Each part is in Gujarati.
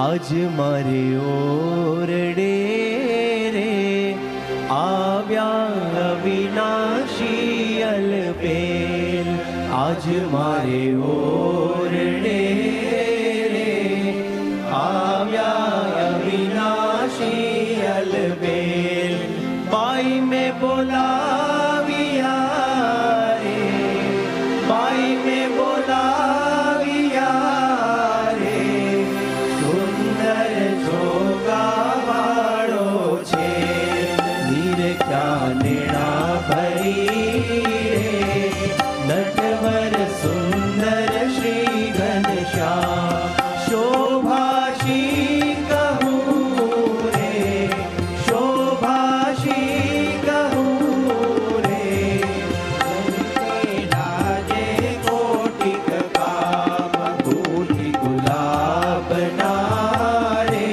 આજ મારે ઓરડે રે આવ્યા અવિનાશી અલબેલ. આજ મારે ઓરડે રે આવ્યા અવિનાશી અલબેલ. બાઈ મેં બોલાવિયા રે, બાઈ મેં બોલાવિયા રે. સુંદર જોગાવાળો છે, નીર ક્યાં નેણા ભરી રે. નટવર સુંદર શ્રી ઘનશ્યામ શોભાશી કહું રે, શોભાશી કહું રે. લાજે કોટિક કામ કોટી ગુલાબના રે.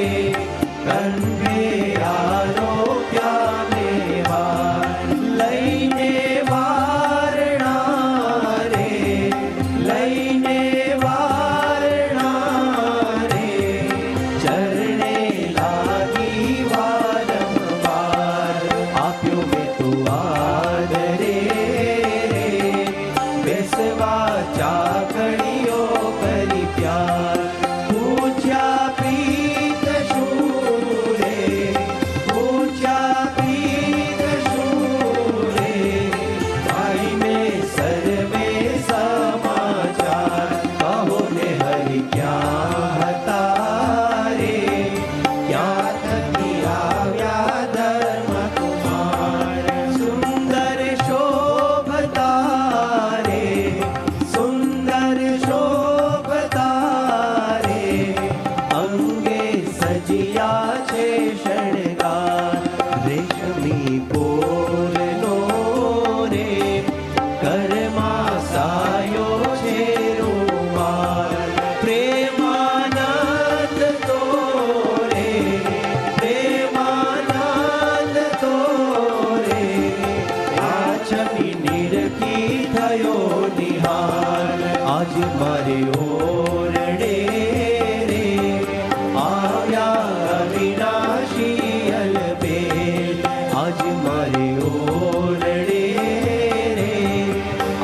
કંઠે આરોગ્યા ને હાર લઈને વારણા રે, લઈને વારણા રે. ચરણે લાગી વારંવાર આપ્યો મેં તો આદરે રે. બેસવા ચાકણીઓ કરી પ્યાર પૂછ્યા પ્રીત શું રે, પૂછ્યા પ્રીત શું રે. ભાઈ મેં સર્વે સમાચાર કહો ને હરિ ક્યાં હતા રે. ક્યાં થકી આવ્યા ધર્મ કુમાર સુંદર શોભતા રે, સુંદર શોભતા રે. અંગે સજિયા છે શણગાર રેશમી પોરનો રે. કરમાં સાયો છે રૂમાલ પ્રેમાનંદ તો રે, પ્રેમાનંદ તો રે. આછમી નિરખી થયો નિહાર આજ મારે ઓરડે રે આવ્યા અવિનાશી અલબેલ. આજ મારે ઓરડે રે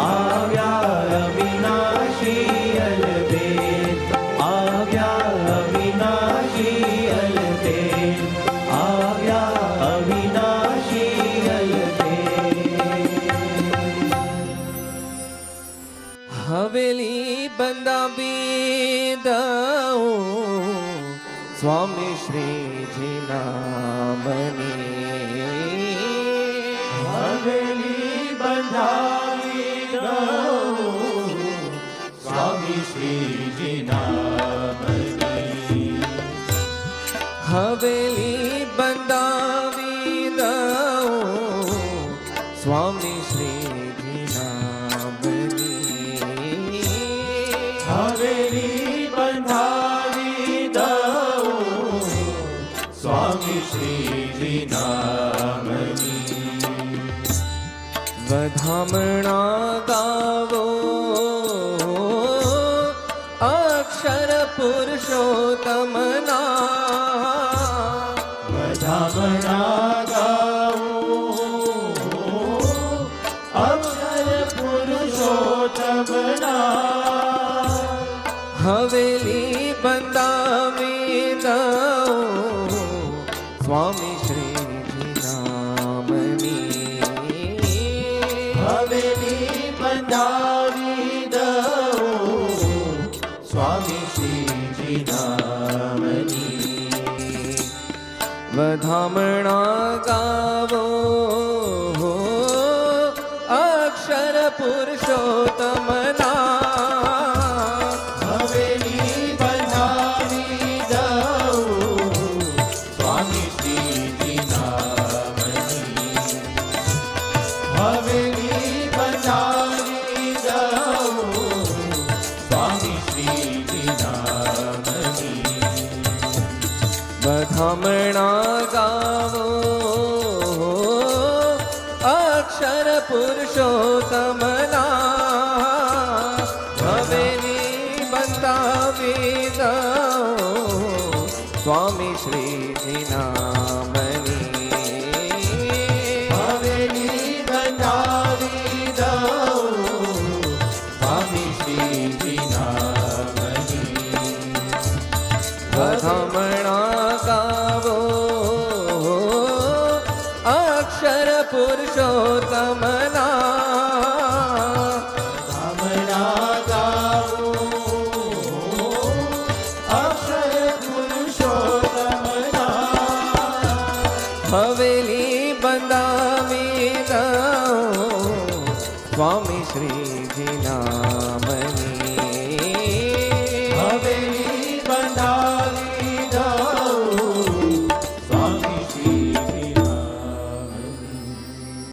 આવ્યા અવિનાશી અલબેલ. આવ્યા અવિનાશી અલબેલ, આવ્યા અવિનાશી અલબેલ. હવેલી બંધાવી દઉં સ્વામી શ્રીજી નામની. હવેલી બંધાવી દઉં સ્વામી શ્રીજી નામની. હવેલી બંધાવી દઉં સ્વામી શ્રીજી નામની. હવેલી બંધાવી દઉં સ્વામી શ્રીજી નામની. વધામણા ગાવો અક્ષર પુરુષોત્તમના. વધામણા ગાઉં અક્ષર પુરુષોત્તમના. હવેલી બંધાવી દઉં સ્વામી શ્રીજી નામની. હવેલી બંધાવી દઉં સ્વામી શ્રીજી નામની. વધામણા ગાવો અક્ષર પુરુષોત્તમના. હવેલી બંધાવી દઉં સ્વામી શ્રીજી નામની. હવેલી બંધાવી દઉં સ્વામી શ્રીજી નામની. વધામણા ગાવો અક્ષર પુરુષોત્તમના. હવેલી બંધાવી દઉં અક્ષર પુરુષોત્તમ નામ નામના ગાવું અક્ષર પુરુષોત્તમ નામ હવેલી બંધાવી દઉં સ્વામી શ્રીજી નામ